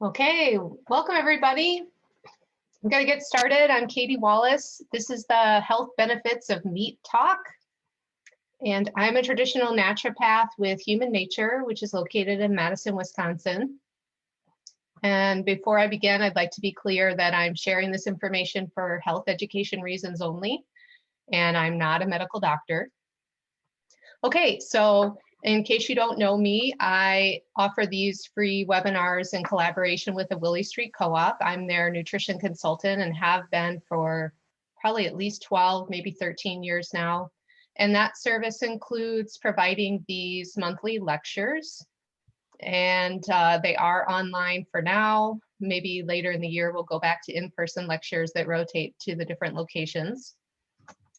Okay, welcome everybody. I'm going to get started. I'm Katy Wallace. This is the Health Benefits of Meat Talk. And I'm a traditional naturopath with Human Nature, which is located in Madison, Wisconsin. And before I begin, I'd like to be clear that I'm sharing this information for health education reasons only, and I'm not a medical doctor. Okay, so in case you don't know me, I offer these free webinars in collaboration with the Willie Street Co-op. I'm their nutrition consultant and have been for probably at least 12, maybe 13 years now. And that service includes providing these monthly lectures. And they are online for now. Maybe later in the year, we'll go back to in-person lectures that rotate to the different locations.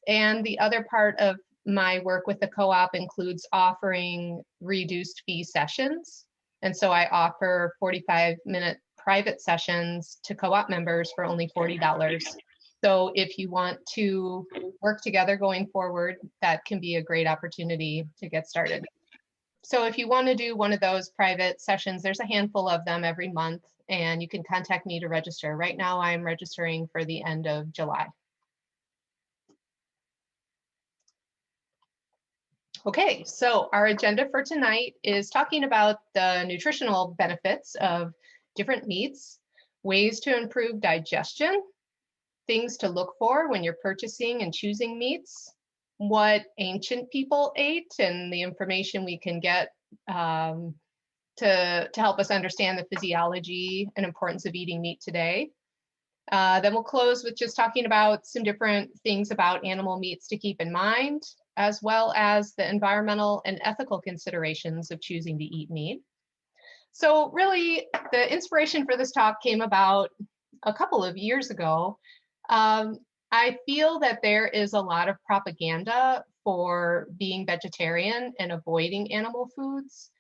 And the other part of my work with the co-op includes offering reduced fee sessions. And so I offer 45-minute private sessions to co-op members for only $40. So if you want to work together going forward, that can be a great opportunity to get started. So if you want to do one of those private sessions, there's a handful of them every month, and you can contact me to register. Right now, I'm registering for the end of July. Okay, so our agenda for tonight is talking about the nutritional benefits of different meats, ways to improve digestion, things to look for when you're purchasing and choosing meats, what ancient people ate, and the information we can get to help us understand the physiology and importance of eating meat today. Then we'll close with just talking about some different things about animal meats to keep in mind, as well as the environmental and ethical considerations of choosing to eat meat. So really, the inspiration for this talk came about a couple of years ago. I feel that there is a lot of propaganda for being vegetarian and avoiding animal foods.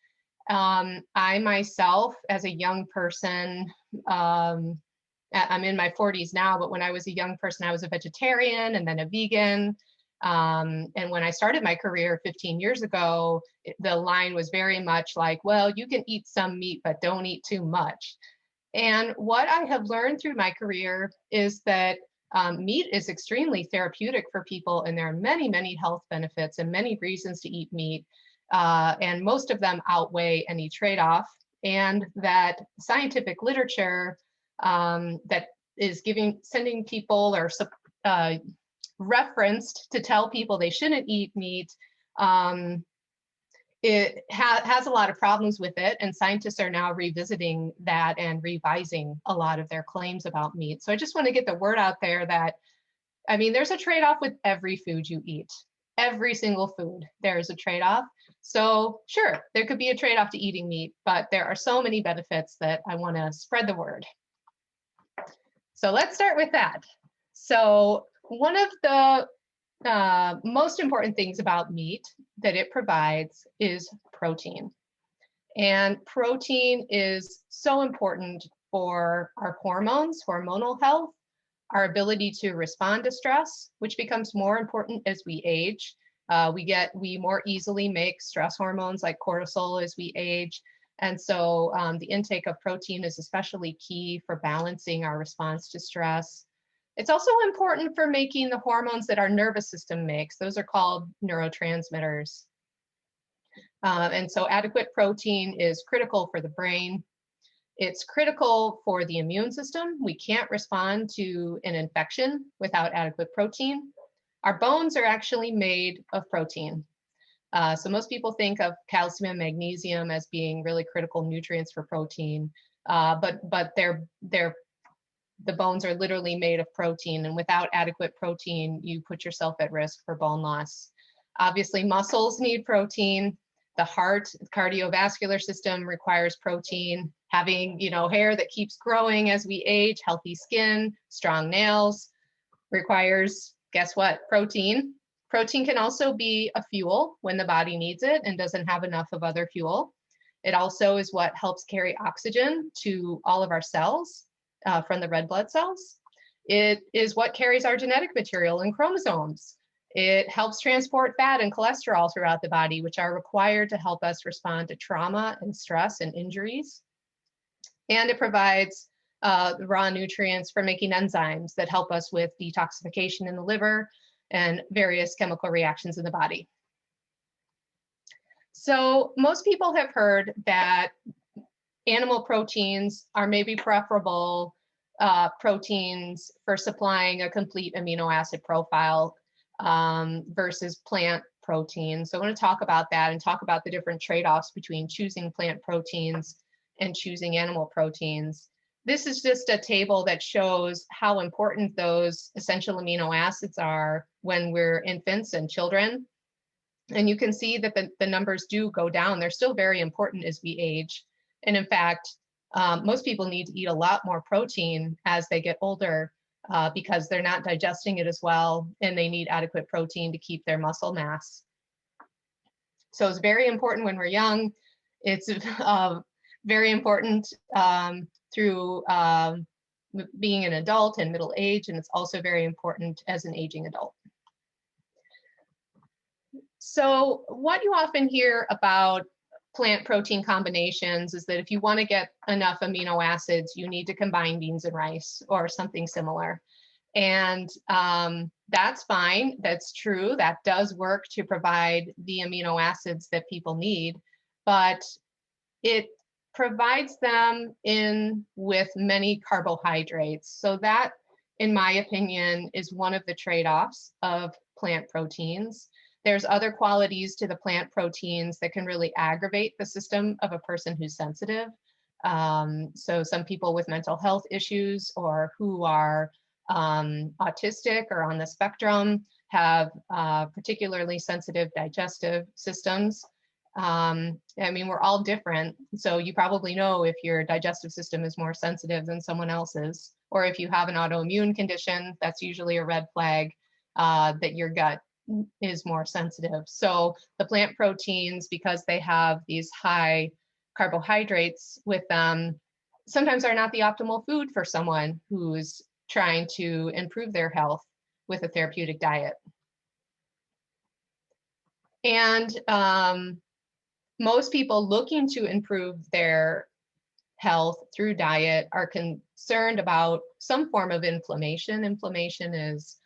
I myself, as a young person, I'm in my 40s now, but when I was a young person, I was a vegetarian and then a vegan. And when I started my career 15 years ago, the line was very much like, well, you can eat some meat, but don't eat too much. And what I have learned through my career is that meat is extremely therapeutic for people, and there are many, many health benefits and many reasons to eat meat. And most of them outweigh any trade-off, and that scientific literature that is sending people or referenced to tell people they shouldn't eat meat, it has a lot of problems with it, and scientists are now revisiting that and revising a lot of their claims about meat. So I just want to get the word out there that, I mean, there's a trade-off with every food you eat. Every single food, there is a trade-off. So sure, there could be a trade-off to eating meat, but there are so many benefits that I want to spread the word. So let's start with that. So one of the most important things about meat that it provides is protein. And protein is so important for our hormones, hormonal health, our ability to respond to stress, which becomes more important as we age. We more easily make stress hormones like cortisol as we age. And so the intake of protein is especially key for balancing our response to stress. It's also important for making the hormones that our nervous system makes. Those are called neurotransmitters. And so adequate protein is critical for the brain. It's critical for the immune system. We can't respond to an infection without adequate protein. Our bones are actually made of protein. So most people think of calcium and magnesium as being really critical nutrients for protein, but the bones are literally made of protein, and without adequate protein, you put yourself at risk for bone loss. Obviously, muscles need protein. The heart, cardiovascular system requires protein. Having, hair that keeps growing as we age, healthy skin, strong nails requires, guess what? Protein. Protein can also be a fuel when the body needs it and doesn't have enough of other fuel. It also is what helps carry oxygen to all of our cells. From the red blood cells. It is what carries our genetic material and chromosomes. It helps transport fat and cholesterol throughout the body, which are required to help us respond to trauma and stress and injuries. And it provides the raw nutrients for making enzymes that help us with detoxification in the liver and various chemical reactions in the body. So most people have heard that animal proteins are maybe preferable proteins for supplying a complete amino acid profile versus plant proteins. So I want to talk about that and talk about the different trade-offs between choosing plant proteins and choosing animal proteins. This is just a table that shows how important those essential amino acids are when we're infants and children. And you can see that the numbers do go down. They're still very important as we age. And in fact, most people need to eat a lot more protein as they get older because they're not digesting it as well, and they need adequate protein to keep their muscle mass. So it's very important when we're young. It's very important through being an adult and middle age, and it's also very important as an aging adult. So what you often hear about plant protein combinations is that if you want to get enough amino acids, you need to combine beans and rice or something similar. And that's fine. That's true. That does work to provide the amino acids that people need, but it provides them in with many carbohydrates. So that, in my opinion, is one of the trade-offs of plant proteins. There's other qualities to the plant proteins that can really aggravate the system of a person who's sensitive. So some people with mental health issues or who are autistic or on the spectrum have particularly sensitive digestive systems. I mean, we're all different. So you probably know if your digestive system is more sensitive than someone else's, or if you have an autoimmune condition, that's usually a red flag that your gut is more sensitive. So the plant proteins, because they have these high carbohydrates with them, sometimes are not the optimal food for someone who's trying to improve their health with a therapeutic diet. And most people looking to improve their health through diet are concerned about some form of inflammation. Inflammation is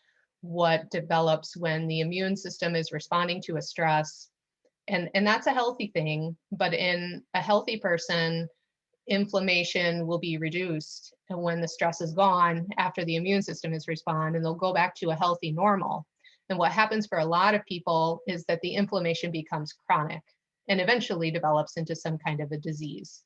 what develops when the immune system is responding to a stress. And that's a healthy thing, but in a healthy person, inflammation will be reduced. And when the stress is gone after the immune system has responded, and they'll go back to a healthy normal. And what happens for a lot of people is that the inflammation becomes chronic and eventually develops into some kind of a disease.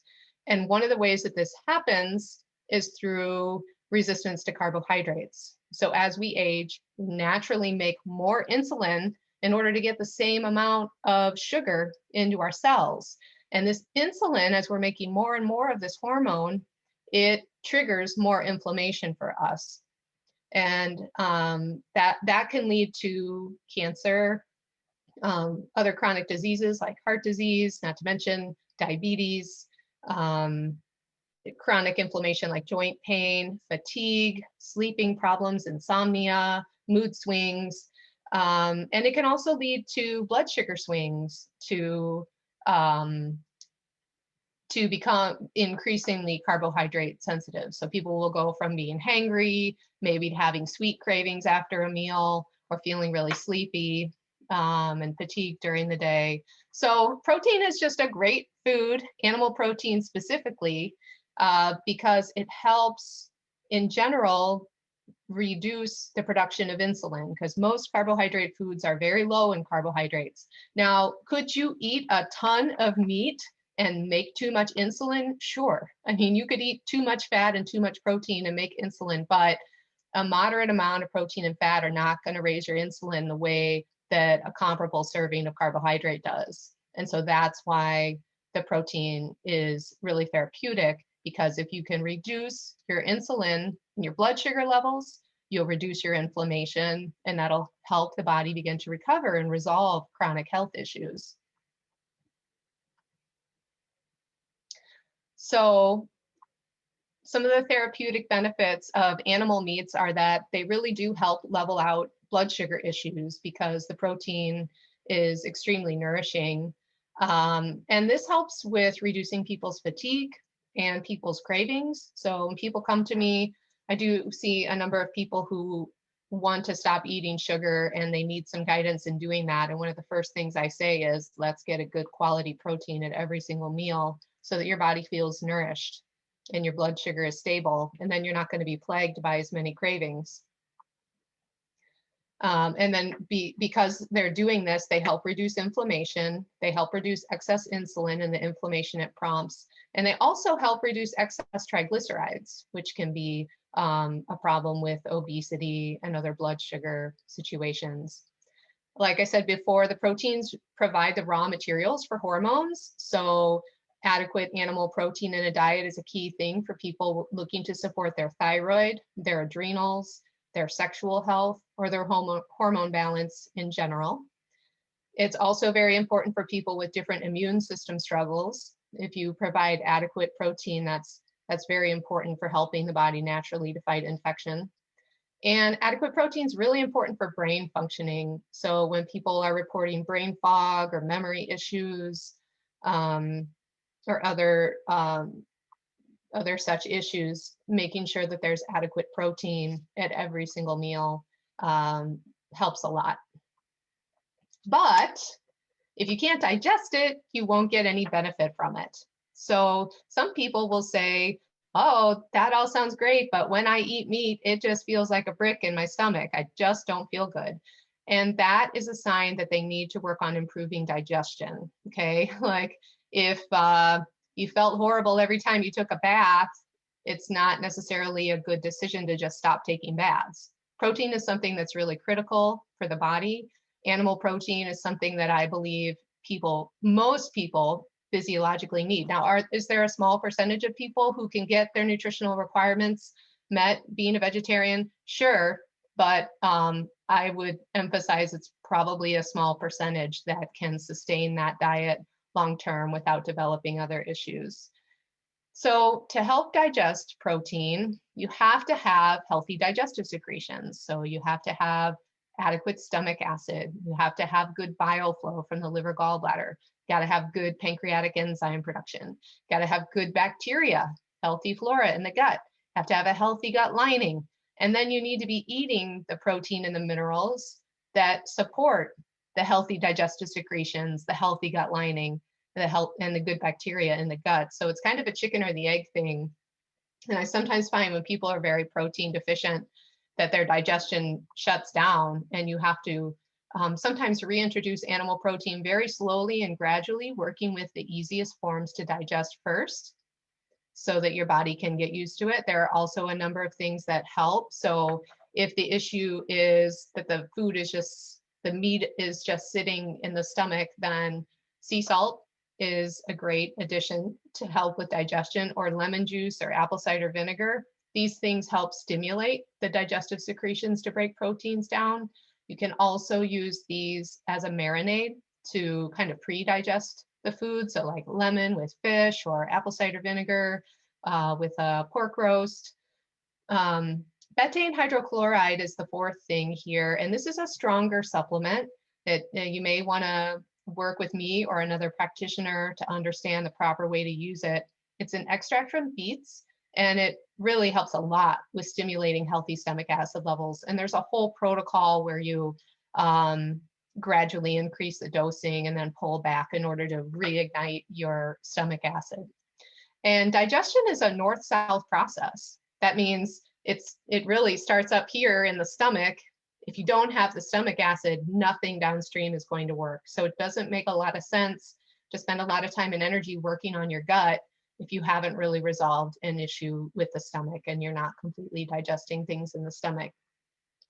And one of the ways that this happens is through resistance to carbohydrates. So as we age, we naturally make more insulin in order to get the same amount of sugar into our cells. And this insulin, as we're making more and more of this hormone, it triggers more inflammation for us. And that can lead to cancer, other chronic diseases like heart disease, not to mention diabetes, chronic inflammation like joint pain, fatigue, sleeping problems, insomnia, mood swings. And it can also lead to blood sugar swings, to become increasingly carbohydrate sensitive. So people will go from being hangry, maybe to having sweet cravings after a meal, or feeling really sleepy and fatigued during the day. So protein is just a great food, animal protein specifically, because it helps in general reduce the production of insulin, because most carbohydrate foods are very low in carbohydrates. Now, could you eat a ton of meat and make too much insulin? Sure. I mean, you could eat too much fat and too much protein and make insulin, but a moderate amount of protein and fat are not going to raise your insulin the way that a comparable serving of carbohydrate does. And so that's why the protein is really therapeutic, because if you can reduce your insulin and your blood sugar levels, you'll reduce your inflammation, and that'll help the body begin to recover and resolve chronic health issues. So some of the therapeutic benefits of animal meats are that they really do help level out blood sugar issues, because the protein is extremely nourishing. And this helps with reducing people's fatigue. and people's cravings. So when people come to me, I do see a number of people who want to stop eating sugar and they need some guidance in doing that. And one of the first things I say is, let's get a good quality protein at every single meal so that your body feels nourished and your blood sugar is stable. And then you're not going to be plagued by as many cravings. And then because they're doing this, they help reduce inflammation, they help reduce excess insulin and the inflammation it prompts, and they also help reduce excess triglycerides, which can be a problem with obesity and other blood sugar situations. Like I said before, the proteins provide the raw materials for hormones, so adequate animal protein in a diet is a key thing for people looking to support their thyroid, their adrenals, their sexual health, or their hormone balance in general. It's also very important for people with different immune system struggles. If you provide adequate protein, that's very important for helping the body naturally to fight infection. And adequate protein is really important for brain functioning. So when people are reporting brain fog or memory issues, or other such issues, making sure that there's adequate protein at every single meal helps a lot. But if you can't digest it, you won't get any benefit from it. So some people will say, oh, that all sounds great, but when I eat meat, it just feels like a brick in my stomach. I just don't feel good. And that is a sign that they need to work on improving digestion, okay? Like if you felt horrible every time you took a bath, it's not necessarily a good decision to just stop taking baths. Protein is something that's really critical for the body. Animal protein is something that I believe most people physiologically need. Now, is there a small percentage of people who can get their nutritional requirements met being a vegetarian? Sure, but I would emphasize it's probably a small percentage that can sustain that diet long-term without developing other issues. So to help digest protein, you have to have healthy digestive secretions. So you have to have adequate stomach acid. You have to have good bile flow from the liver gallbladder. You got to have good pancreatic enzyme production. You got to have good bacteria, healthy flora in the gut. You have to have a healthy gut lining. And then you need to be eating the protein and the minerals that support the healthy digestive secretions, the healthy gut lining, the health and the good bacteria in the gut. So it's kind of a chicken or the egg thing. And I sometimes find when people are very protein deficient that their digestion shuts down, and you have to sometimes reintroduce animal protein very slowly and gradually, working with the easiest forms to digest first so that your body can get used to it. There are also a number of things that help. So if the issue is that the meat is just sitting in the stomach, then sea salt is a great addition to help with digestion, or lemon juice or apple cider vinegar. These things help stimulate the digestive secretions to break proteins down. You can also use these as a marinade to kind of pre-digest the food. So like lemon with fish, or apple cider vinegar with a pork roast. Betaine hydrochloride is the fourth thing here. And this is a stronger supplement that you may want to work with me or another practitioner to understand the proper way to use it. It's an extract from beets, and it really helps a lot with stimulating healthy stomach acid levels. And there's a whole protocol where you gradually increase the dosing and then pull back in order to reignite your stomach acid. And digestion is a north-south process. That means it really starts up here in the stomach. If you don't have the stomach acid, nothing downstream is going to work. So it doesn't make a lot of sense to spend a lot of time and energy working on your gut if you haven't really resolved an issue with the stomach and you're not completely digesting things in the stomach.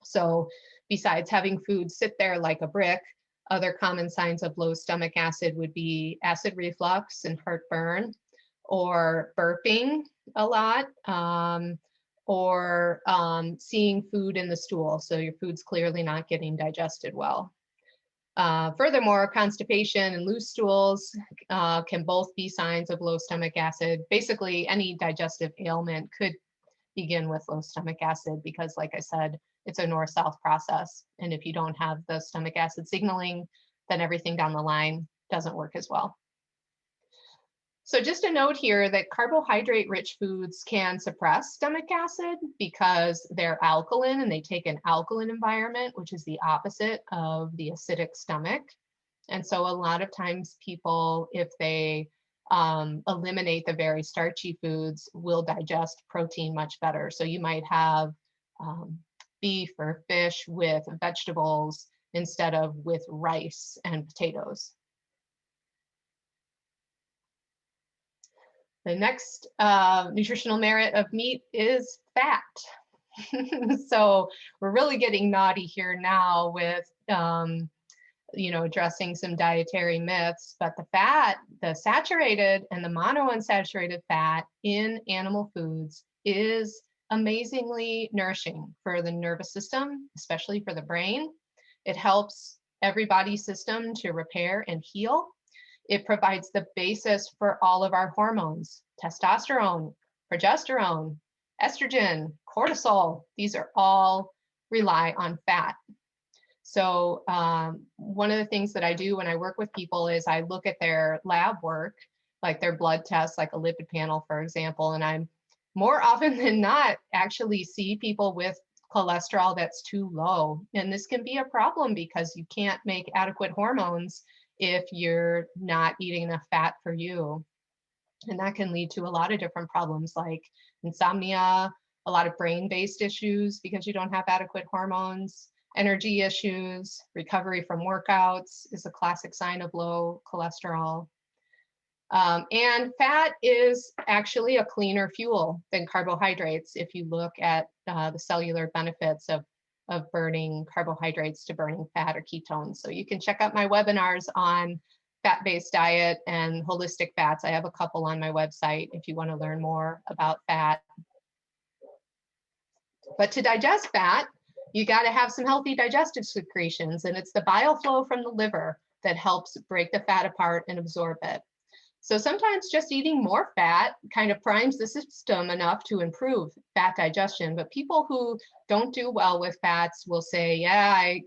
So besides having food sit there like a brick, other common signs of low stomach acid would be acid reflux and heartburn, or burping a lot, or seeing food in the stool. So your food's clearly not getting digested well. Furthermore, constipation and loose stools can both be signs of low stomach acid. Basically, any digestive ailment could begin with low stomach acid because, like I said, it's a north-south process. And if you don't have the stomach acid signaling, then everything down the line doesn't work as well. So just a note here that carbohydrate-rich foods can suppress stomach acid because they're alkaline and they take an alkaline environment, which is the opposite of the acidic stomach. And so a lot of times people, if they eliminate the very starchy foods, will digest protein much better. So you might have beef or fish with vegetables instead of with rice and potatoes. The next nutritional merit of meat is fat. So we're really getting naughty here now with, addressing some dietary myths, but the fat, the saturated and the monounsaturated fat in animal foods is amazingly nourishing for the nervous system, especially for the brain. It helps every body system to repair and heal. It provides the basis for all of our hormones: testosterone, progesterone, estrogen, cortisol. These are all rely on fat. So one of the things that I do when I work with people is I look at their lab work, like their blood tests, like a lipid panel, for example, and I'm more often than not actually see people with cholesterol that's too low. And this can be a problem because you can't make adequate hormones if you're not eating enough fat for you. And that can lead to a lot of different problems like insomnia, a lot of brain-based issues because you don't have adequate hormones, energy issues, recovery from workouts is a classic sign of low cholesterol. And fat is actually a cleaner fuel than carbohydrates if you look at the cellular benefits of burning carbohydrates to burning fat or ketones. So you can check out my webinars on fat-based diet and holistic fats. I have a couple on my website if you want to learn more about fat. But to digest fat, you got to have some healthy digestive secretions, and it's the bile flow from the liver that helps break the fat apart and absorb it. So sometimes just eating more fat kind of primes the system enough to improve fat digestion. But people who don't do well with fats will say, yeah, I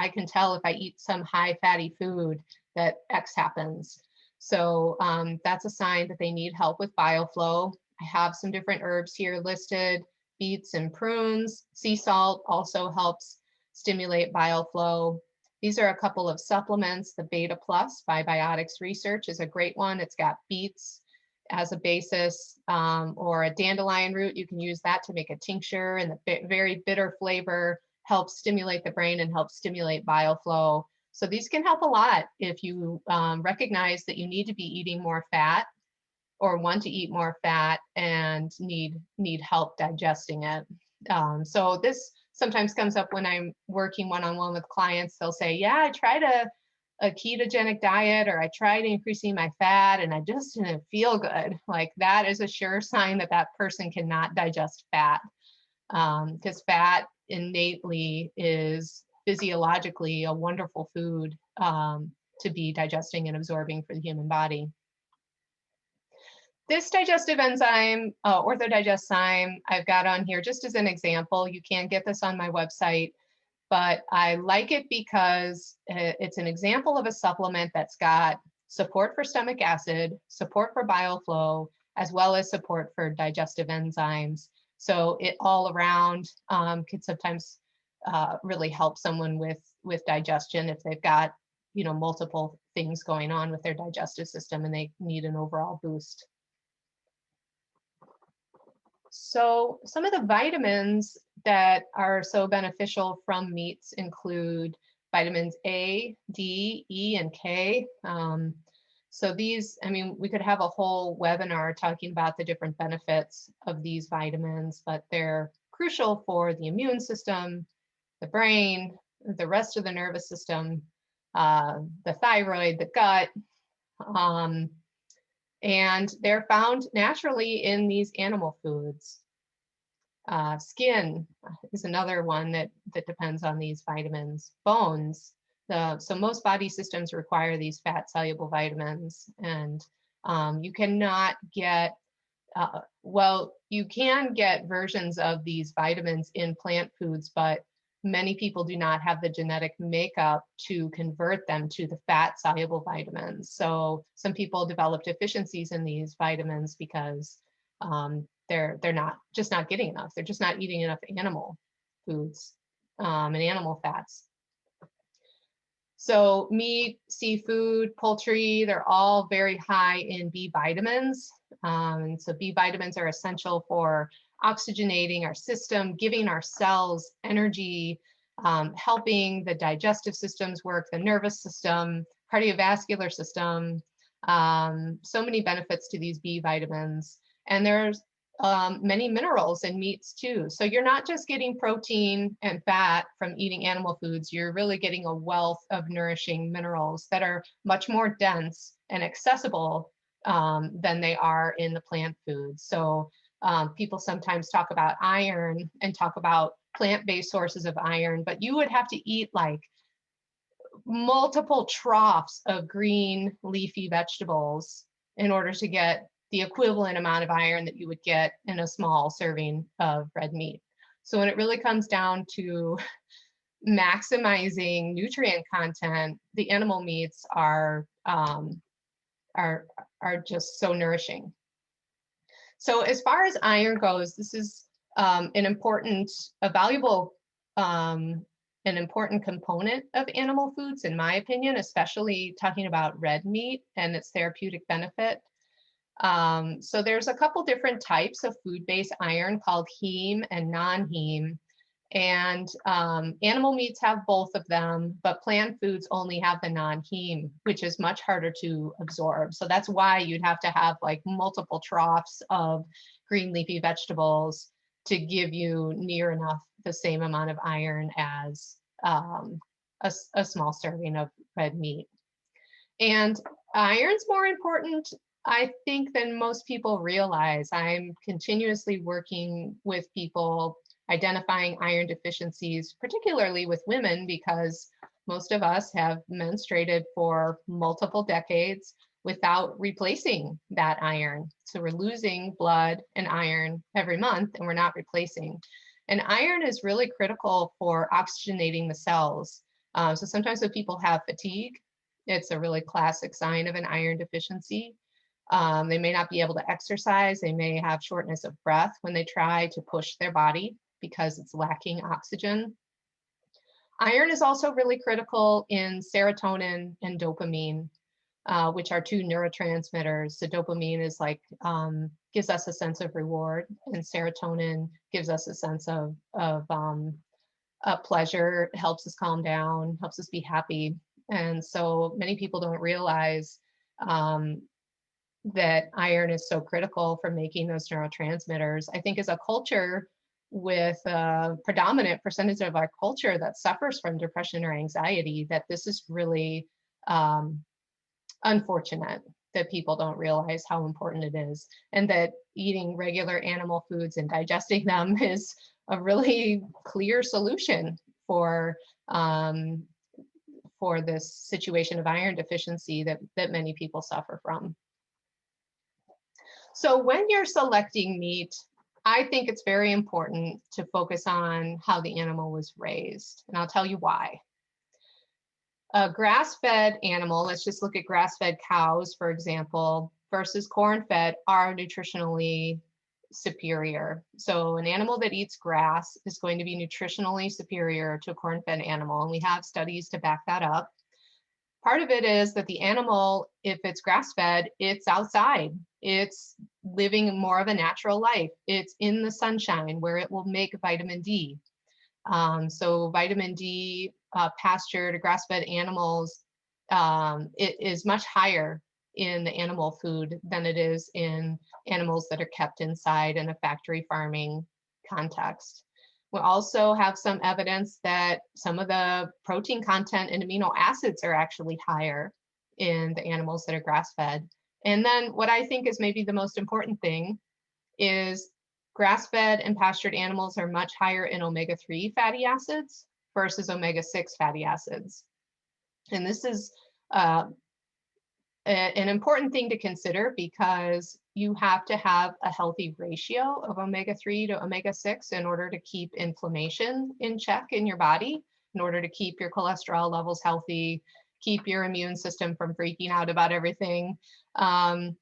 can tell if I eat some high fatty food that X happens. So that's a sign that they need help with bile flow. I have some different herbs here listed: beets and prunes. Sea salt also helps stimulate bile flow. These are a couple of supplements. The Beta Plus by Biotics Research is a great one. It's got beets as a basis, or a dandelion root. You can use that to make a tincture, and the very bitter flavor helps stimulate the brain and helps stimulate bile flow. So these can help a lot if you recognize that you need to be eating more fat or want to eat more fat and need help digesting it. So this sometimes comes up when I'm working one-on-one with clients. They'll say, yeah, I tried a ketogenic diet, or I tried increasing my fat and I just didn't feel good. Like that is a sure sign that that person cannot digest fat, because fat innately is physiologically a wonderful food to be digesting and absorbing for the human body. This digestive enzyme, OrthoDigestzyme, I've got on here just as an example. You can get this on my website, but I like it because it's an example of a supplement that's got support for stomach acid, support for bile flow, as well as support for digestive enzymes. So it all around can sometimes really help someone with digestion if they've got multiple things going on with their digestive system and they need an overall boost. So some of the vitamins that are so beneficial from meats include vitamins A, D, E, and K. So these, we could have a whole webinar talking about the different benefits of these vitamins, but they're crucial for the immune system, the brain, the rest of the nervous system, the thyroid, the gut, and they're found naturally in these animal foods. Skin is another one that depends on these vitamins. Bones. So most body systems require these fat-soluble vitamins, and you cannot get, you can get versions of these vitamins in plant foods, but many people do not have the genetic makeup to convert them to the fat soluble vitamins. So some people develop deficiencies in these vitamins because they're not getting enough. They're just not eating enough animal foods and animal fats. So meat, seafood, poultry, they're all very high in B vitamins. And so B vitamins are essential for oxygenating our system, giving our cells energy, helping the digestive systems work, the nervous system, cardiovascular system. So many benefits to these B vitamins. And there's many minerals in meats too. So you're not just getting protein and fat from eating animal foods, you're really getting a wealth of nourishing minerals that are much more dense and accessible than they are in the plant foods. So people sometimes talk about iron and talk about plant-based sources of iron, but you would have to eat like multiple troughs of green leafy vegetables in order to get the equivalent amount of iron that you would get in a small serving of red meat. So when it really comes down to maximizing nutrient content, the animal meats are just so nourishing. So as far as iron goes, this is an valuable, an important component of animal foods, in my opinion, especially talking about red meat and its therapeutic benefit. So there's a couple different types of food-based iron called heme and non-heme. And animal meats have both of them, but plant foods only have the non-heme, which is much harder to absorb. So that's why you'd have to have like multiple troughs of green leafy vegetables to give you near enough the same amount of iron as a small serving of red meat. And iron's more important, I think, than most people realize. I'm continuously working with people identifying iron deficiencies, particularly with women, because most of us have menstruated for multiple decades without replacing that iron. So we're losing blood and iron every month, and we're not replacing. And iron is really critical for oxygenating the cells. So sometimes when people have fatigue, it's a really classic sign of an iron deficiency. They may not be able to exercise. They may have shortness of breath when they try to push their body because it's lacking oxygen. Iron is also really critical in serotonin and dopamine, which are two neurotransmitters. So dopamine is like, gives us a sense of reward, and serotonin gives us a sense of pleasure, helps us calm down, helps us be happy. And so many people don't realize that iron is so critical for making those neurotransmitters. I think as a culture with a predominant percentage of our culture that suffers from depression or anxiety, that this is really unfortunate that people don't realize how important it is, and that eating regular animal foods and digesting them is a really clear solution for this situation of iron deficiency that many people suffer from. So when you're selecting meat, I think it's very important to focus on how the animal was raised, and I'll tell you why. A grass-fed animal, let's just look at grass-fed cows, for example, versus corn-fed are nutritionally superior. So an animal that eats grass is going to be nutritionally superior to a corn-fed animal, and we have studies to back that up. Part of it is that the animal, if it's grass-fed, it's outside. It's living more of a natural life. It's in the sunshine where it will make vitamin D. So vitamin D, pastured, grass-fed animals, it is much higher in the animal food than it is in animals that are kept inside in a factory farming context. We also have some evidence that some of the protein content and amino acids are actually higher in the animals that are grass-fed. And then what I think is maybe the most important thing is grass-fed and pastured animals are much higher in omega-3 fatty acids versus omega-6 fatty acids. And this is an important thing to consider, because you have to have a healthy ratio of omega-3 to omega-6 in order to keep inflammation in check in your body, in order to keep your cholesterol levels healthy, keep your immune system from freaking out about everything. And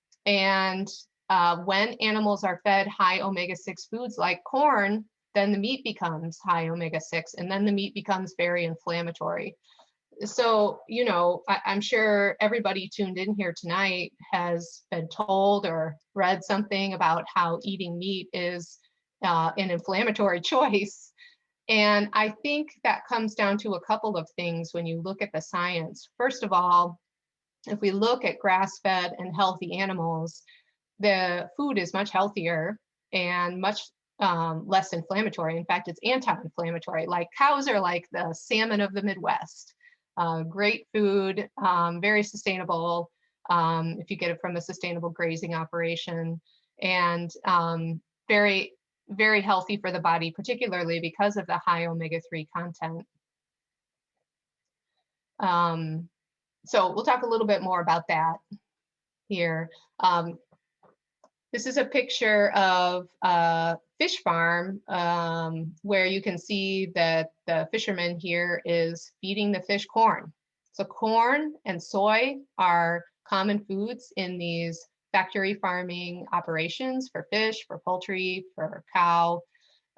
when animals are fed high omega-6 foods like corn, then the meat becomes high omega-6, and then the meat becomes very inflammatory. So, you know, I'm sure everybody tuned in here tonight has been told or read something about how eating meat is an inflammatory choice. And I think that comes down to a couple of things when you look at the science. First of all, if we look at grass-fed and healthy animals, the food is much healthier and much less inflammatory. In fact, it's anti-inflammatory. Like cows are like the salmon of the Midwest. Great food, very sustainable if you get it from a sustainable grazing operation, and very, very healthy for the body, particularly because of the high omega-3 content. So we'll talk a little bit more about that here. This is a picture of a fish farm where you can see that the fisherman here is feeding the fish corn. So corn and soy are common foods in these factory farming operations for fish, for poultry, for cow.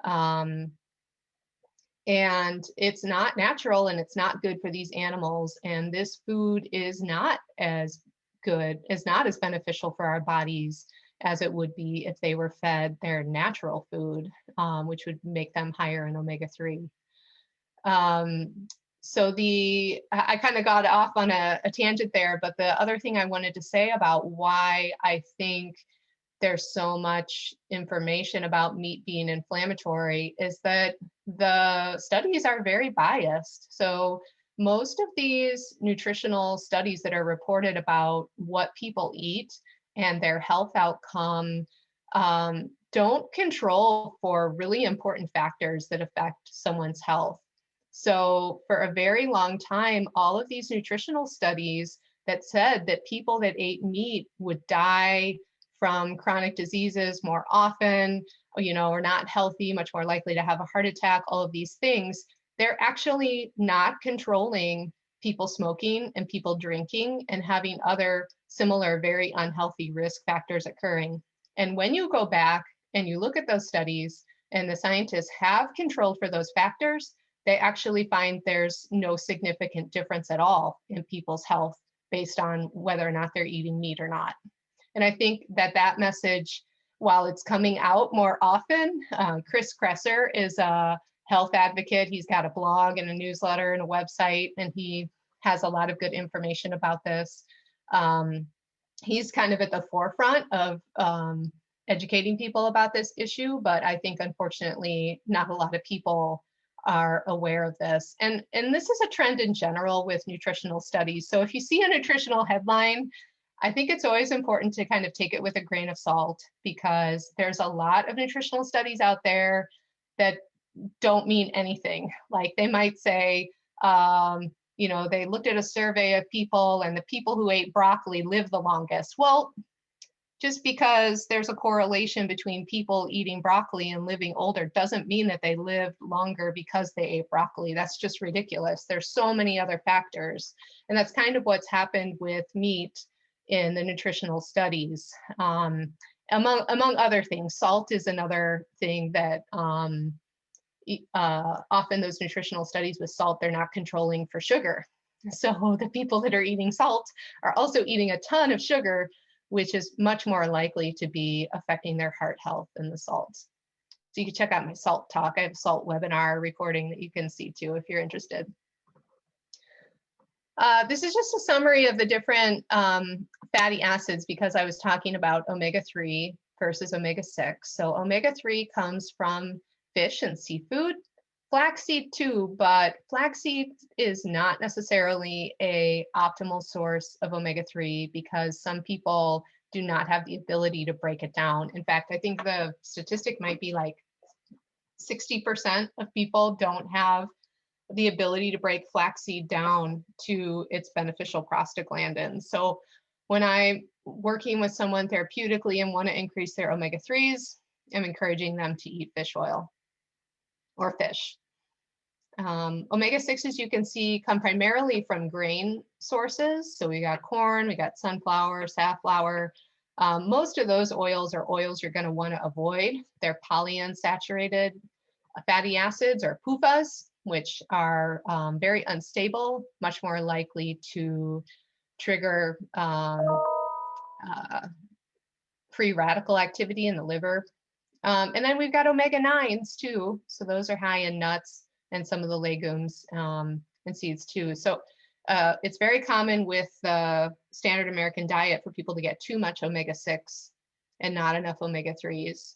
And it's not natural and it's not good for these animals. And this food is not as good, is not as beneficial for our bodies as it would be if they were fed their natural food, which would make them higher in omega-3. So I kind of got off on a tangent there, but the other thing I wanted to say about why I think there's so much information about meat being inflammatory is that the studies are very biased. So most of these nutritional studies that are reported about what people eat and their health outcome don't control for really important factors that affect someone's health. So for a very long time, all of these nutritional studies that said that people that ate meat would die from chronic diseases more often, you know, are not healthy, much more likely to have a heart attack, all of these things, they're actually not controlling people smoking and people drinking and having other similar, very unhealthy risk factors occurring. And when you go back and you look at those studies and the scientists have controlled for those factors, they actually find there's no significant difference at all in people's health based on whether or not they're eating meat or not. And I think that that message, while it's coming out more often, Chris Kresser is a health advocate. He's got a blog and a newsletter and a website, and he has a lot of good information about this. He's kind of at the forefront of educating people about this issue, but I think unfortunately not a lot of people are aware of this. And this is a trend in general with nutritional studies. So if you see a nutritional headline, I think it's always important to kind of take it with a grain of salt, because there's a lot of nutritional studies out there that don't mean anything. Like they might say, you know, they looked at a survey of people and the people who ate broccoli lived the longest. Well, just because there's a correlation between people eating broccoli and living older doesn't mean that they lived longer because they ate broccoli. That's just ridiculous. There's so many other factors. And that's kind of what's happened with meat in the nutritional studies. Among other things, salt is another thing that often those nutritional studies with salt, they're not controlling for sugar. So the people that are eating salt are also eating a ton of sugar, which is much more likely to be affecting their heart health than the salt. So you can check out my salt talk. I have a salt webinar recording that you can see too if you're interested. This is just a summary of the different fatty acids, because I was talking about omega-3 versus omega-6. So omega-3 comes from fish and seafood, flaxseed too, but flaxseed is not necessarily an optimal source of omega-3 because some people do not have the ability to break it down. In fact, I think the statistic might be like 60% of people don't have the ability to break flaxseed down to its beneficial prostaglandins. So when I working with someone therapeutically and want to increase their omega-3s, I'm encouraging them to eat fish oil or fish. Omega-6s, you can see, come primarily from grain sources. So we got corn, we got sunflower, safflower. Most of those oils are oils you're going to want to avoid. They're polyunsaturated fatty acids, or PUFAs, which are very unstable, much more likely to trigger free radical activity in the liver. And then we've got omega-9s too. So those are high in nuts and some of the legumes and seeds too. So it's very common with the standard American diet for people to get too much omega-6 and not enough omega-3s.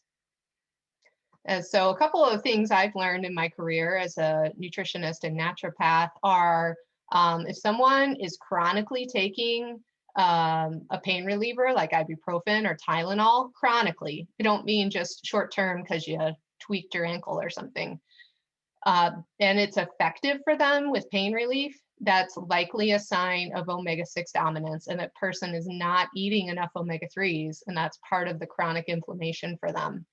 And so a couple of things I've learned in my career as a nutritionist and naturopath are if someone is chronically taking a pain reliever like ibuprofen or Tylenol chronically, I don't mean just short term because you tweaked your ankle or something, and it's effective for them with pain relief, that's likely a sign of omega-6 dominance, and that person is not eating enough omega-3s, and that's part of the chronic inflammation for them.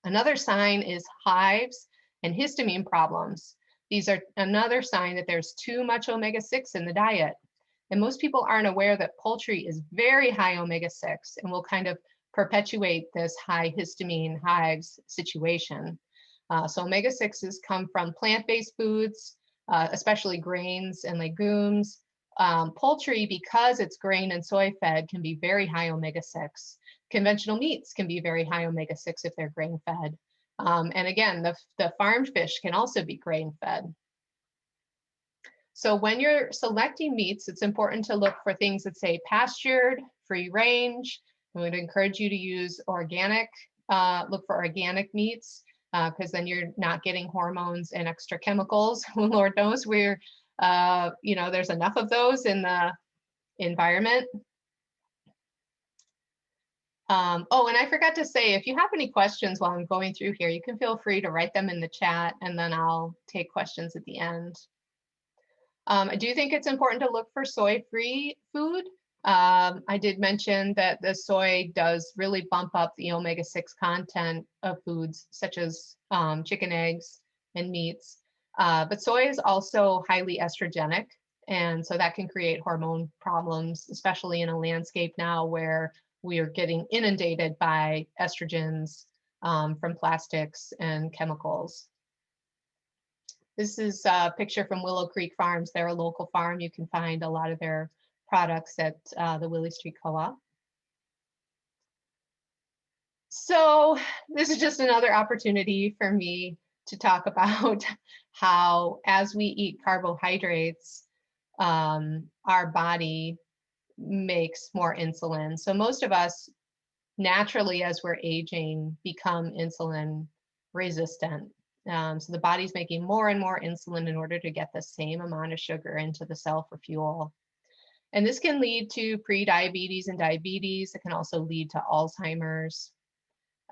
Another sign is hives and histamine problems. These are another sign that there's too much omega-6 in the diet. And most people aren't aware that poultry is very high omega-6 and will kind of perpetuate this high histamine hives situation. So omega-6s come from plant-based foods, especially grains and legumes. Poultry, because it's grain and soy fed, can be very high omega-6. Conventional meats can be very high omega-6 if they're grain fed. And again, the farmed fish can also be grain fed. So when you're selecting meats, it's important to look for things that say pastured, free range. I would encourage you to use organic, look for organic meats, because then you're not getting hormones and extra chemicals. Lord knows there's enough of those in the environment. Oh, and I forgot to say, if you have any questions while I'm going through here, you can feel free to write them in the chat, and then I'll take questions at the end. I do think it's important to look for soy-free food. I did mention that the soy does really bump up the omega-6 content of foods such as chicken, eggs, and meats. But soy is also highly estrogenic, and so that can create hormone problems, especially in a landscape now where we are getting inundated by estrogens from plastics and chemicals. This is a picture from Willow Creek Farms. They're a local farm. You can find a lot of their products at the Willie Street Co-op. So this is just another opportunity for me to talk about how, as we eat carbohydrates, our body makes more insulin. So most of us naturally, as we're aging, become insulin resistant. So the body's making more and more insulin in order to get the same amount of sugar into the cell for fuel. And this can lead to pre-diabetes and diabetes. It can also lead to Alzheimer's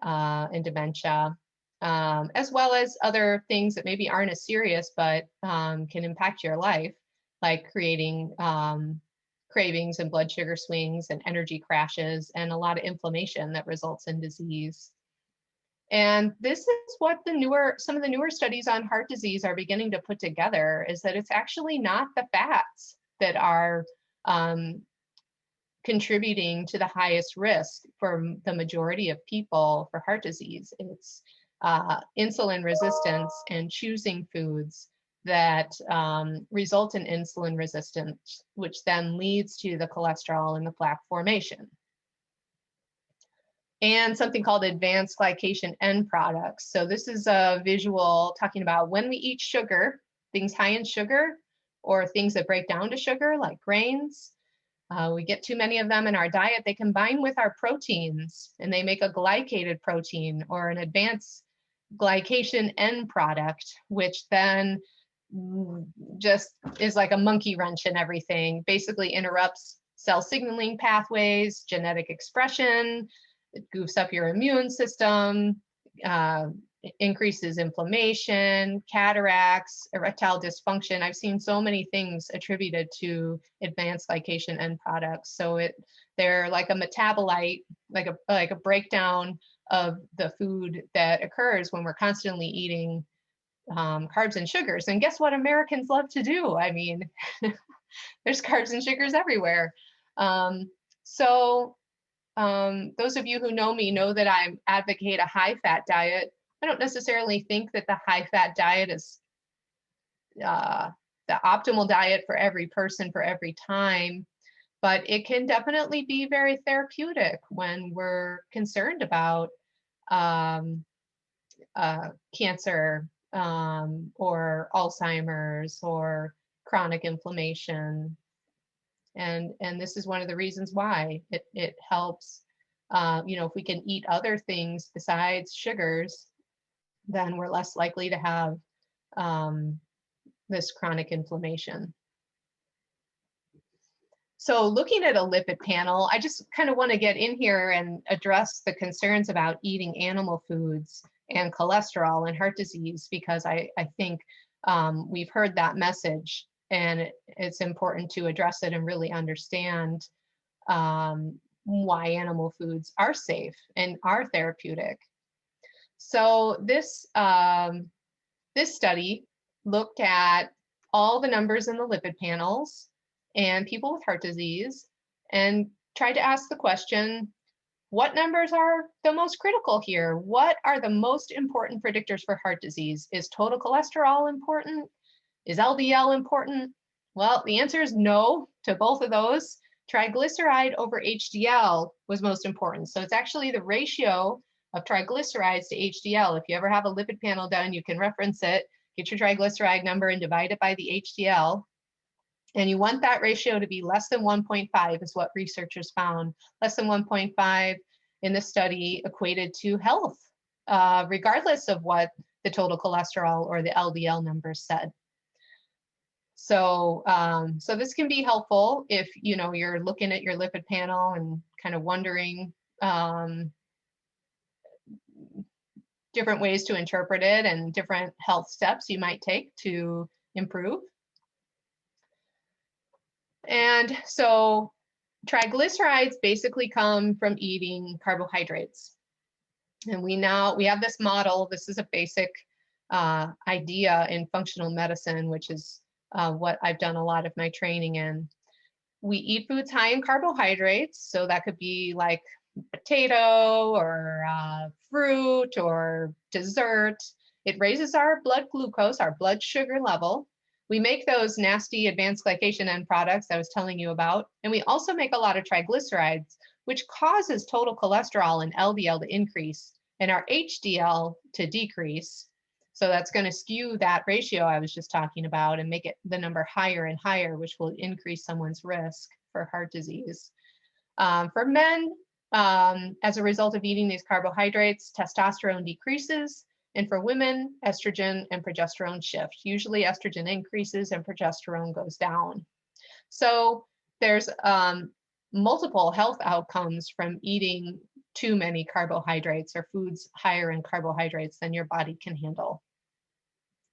and dementia, as well as other things that maybe aren't as serious, but can impact your life, like creating cravings and blood sugar swings and energy crashes and a lot of inflammation that results in disease. And this is what some of the newer studies on heart disease are beginning to put together, is that it's actually not the fats that are contributing to the highest risk for the majority of people for heart disease. It's insulin resistance and choosing foods that result in insulin resistance, which then leads to the cholesterol and the plaque formation. And something called advanced glycation end products. So this is a visual talking about when we eat sugar, things high in sugar, or things that break down to sugar, like grains. We get too many of them in our diet. They combine with our proteins, and they make a glycated protein or an advanced glycation end product, which then just is like a monkey wrench in everything. Basically interrupts cell signaling pathways, genetic expression. It goofs up your immune system. increases inflammation, cataracts, erectile dysfunction. I've seen so many things attributed to advanced glycation end products. So they're like a metabolite, like a breakdown of the food that occurs when we're constantly eating carbs and sugars. And guess what Americans love to do? I mean, there's carbs and sugars everywhere. Those of you who know me know that I advocate a high-fat diet. I don't necessarily think that the high-fat diet is the optimal diet for every person for every time, but it can definitely be very therapeutic when we're concerned about cancer or Alzheimer's or chronic inflammation. And this is one of the reasons why it helps. If we can eat other things besides sugars, then we're less likely to have this chronic inflammation. So looking at a lipid panel, I just kind of want to get in here and address the concerns about eating animal foods and cholesterol and heart disease, because I think we've heard that message, and it's important to address it and really understand why animal foods are safe and are therapeutic. So this study looked at all the numbers in the lipid panels and people with heart disease and tried to ask the question, what numbers are the most critical here? What are the most important predictors for heart disease? Is total cholesterol important? Is LDL important? Well, the answer is no to both of those. Triglyceride over HDL was most important. So it's actually the ratio of triglycerides to HDL. If you ever have a lipid panel done, you can reference it, get your triglyceride number and divide it by the HDL. And you want that ratio to be less than 1.5 is what researchers found. Less than 1.5 in the study equated to health, regardless of what the total cholesterol or the LDL numbers said. So, so this can be helpful if you're looking at your lipid panel and kind of wondering different ways to interpret it and different health steps you might take to improve. And so triglycerides basically come from eating carbohydrates. And we have this model. This is a basic idea in functional medicine, which is what I've done a lot of my training in. We eat foods high in carbohydrates. So that could be like potato or fruit or dessert. It raises our blood glucose, our blood sugar level. We make those nasty advanced glycation end products I was telling you about. And we also make a lot of triglycerides, which causes total cholesterol and LDL to increase and our HDL to decrease. So that's going to skew that ratio I was just talking about and make it the number higher and higher, which will increase someone's risk for heart disease. For men, as a result of eating these carbohydrates, testosterone decreases. And for women, estrogen and progesterone shift. Usually estrogen increases and progesterone goes down. So there's multiple health outcomes from eating too many carbohydrates or foods higher in carbohydrates than your body can handle.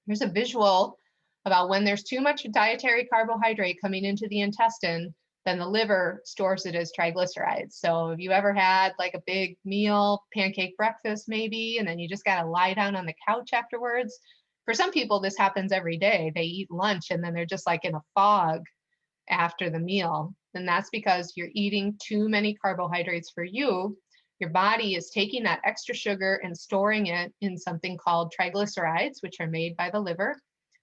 Here's a visual about when there's too much dietary carbohydrate coming into the intestine, then the liver stores it as triglycerides. So if you ever had like a big meal, pancake breakfast maybe, and then you just got to lie down on the couch afterwards. For some people, this happens every day. They eat lunch and then they're just like in a fog after the meal. And that's because you're eating too many carbohydrates for you. Your body is taking that extra sugar and storing it in something called triglycerides, which are made by the liver.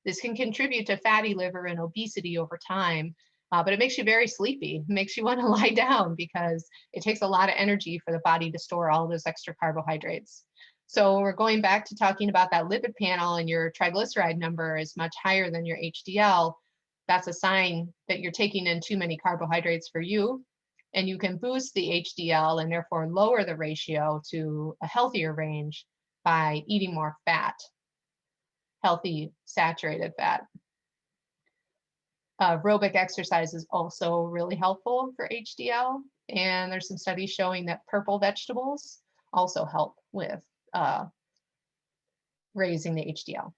This can contribute to fatty liver and obesity over time. But it makes you very sleepy. It makes you want to lie down because it takes a lot of energy for the body to store all those extra carbohydrates. So we're going back to talking about that lipid panel and your triglyceride number is much higher than your HDL. That's a sign that you're taking in too many carbohydrates for you. And you can boost the HDL and therefore lower the ratio to a healthier range by eating more fat, healthy saturated fat. Aerobic exercise is also really helpful for HDL. And there's some studies showing that purple vegetables also help with raising the HDL.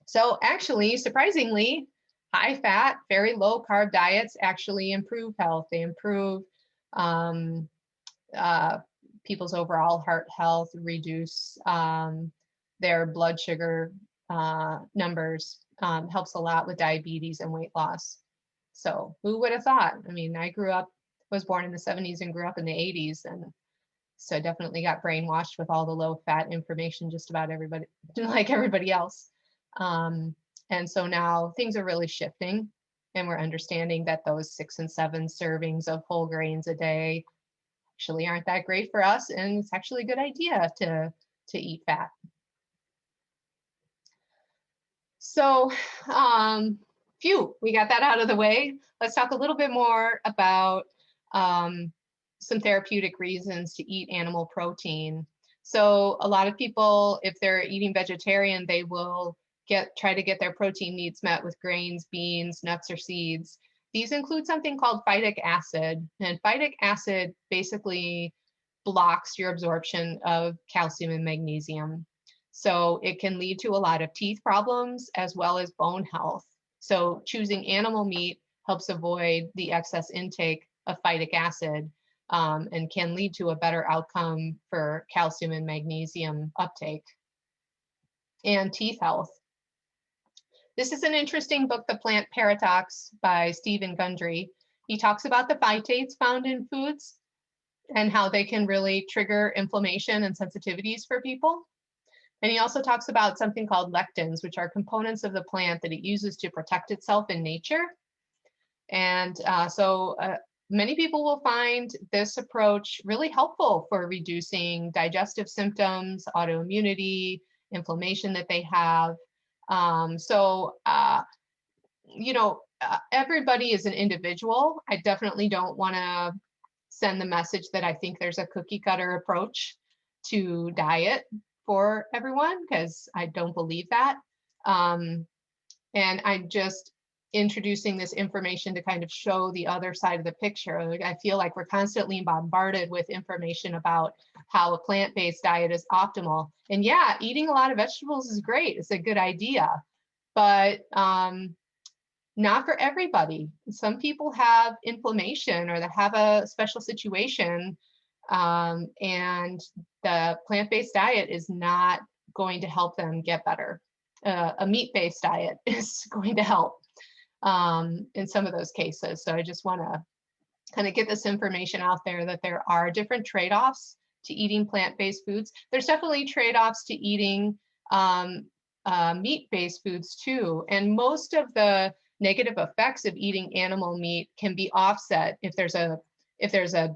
So actually, surprisingly, high fat, very low carb diets actually improve health. They improve people's overall heart health, reduce their blood sugar numbers, helps a lot with diabetes and weight loss. So who would have thought? I mean, I was born in the 70s and grew up in the 80s, and so definitely got brainwashed with all the low fat information, just about everybody, like everybody else. And so now things are really shifting, and we're understanding that those 6 and 7 servings of whole grains a day actually aren't that great for us, and it's actually a good idea to eat fat. So, we got that out of the way. Let's talk a little bit more about some therapeutic reasons to eat animal protein. So a lot of people, if they're eating vegetarian, they will try to get their protein needs met with grains, beans, nuts, or seeds. These include something called phytic acid, and phytic acid basically blocks your absorption of calcium and magnesium. So it can lead to a lot of teeth problems as well as bone health. So choosing animal meat helps avoid the excess intake of phytic acid, and can lead to a better outcome for calcium and magnesium uptake and teeth health. This is an interesting book, The Plant Paradox by Stephen Gundry. He talks about the phytates found in foods and how they can really trigger inflammation and sensitivities for people. And he also talks about something called lectins, which are components of the plant that it uses to protect itself in nature. And so many people will find this approach really helpful for reducing digestive symptoms, autoimmunity, inflammation that they have. Everybody is an individual. I definitely don't want to send the message that I think there's a cookie cutter approach to diet for everyone, because I don't believe that. And I'm just introducing this information to kind of show the other side of the picture. Like, I feel like we're constantly bombarded with information about how a plant-based diet is optimal. And yeah, eating a lot of vegetables is great. It's a good idea, but not for everybody. Some people have inflammation, or they have a special situation, and the plant-based diet is not going to help them get better. A meat-based diet is going to help in some of those cases. So I just want to kind of get this information out there, that there are different trade-offs to eating plant-based foods. There's definitely trade-offs to eating meat-based foods too. And most of the negative effects of eating animal meat can be offset if there's a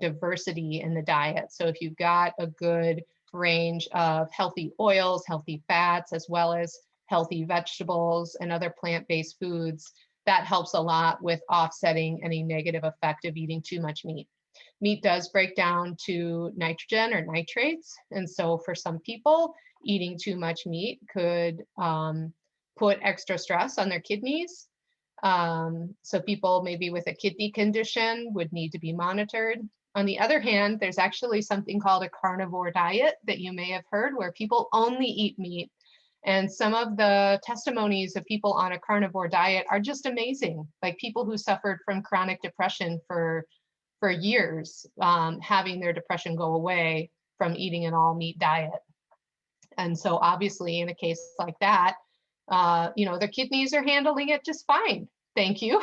diversity in the diet. So if you've got a good range of healthy oils, healthy fats, as well as healthy vegetables and other plant-based foods, that helps a lot with offsetting any negative effect of eating too much meat. Meat does break down to nitrogen or nitrates. And so for some people, eating too much meat could put extra stress on their kidneys. So people maybe with a kidney condition would need to be monitored. On the other hand, there's actually something called a carnivore diet that you may have heard, where people only eat meat. And some of the testimonies of people on a carnivore diet are just amazing, like people who suffered from chronic depression for years, having their depression go away from eating an all meat diet. And so obviously in a case like that, the kidneys are handling it just fine. Thank you.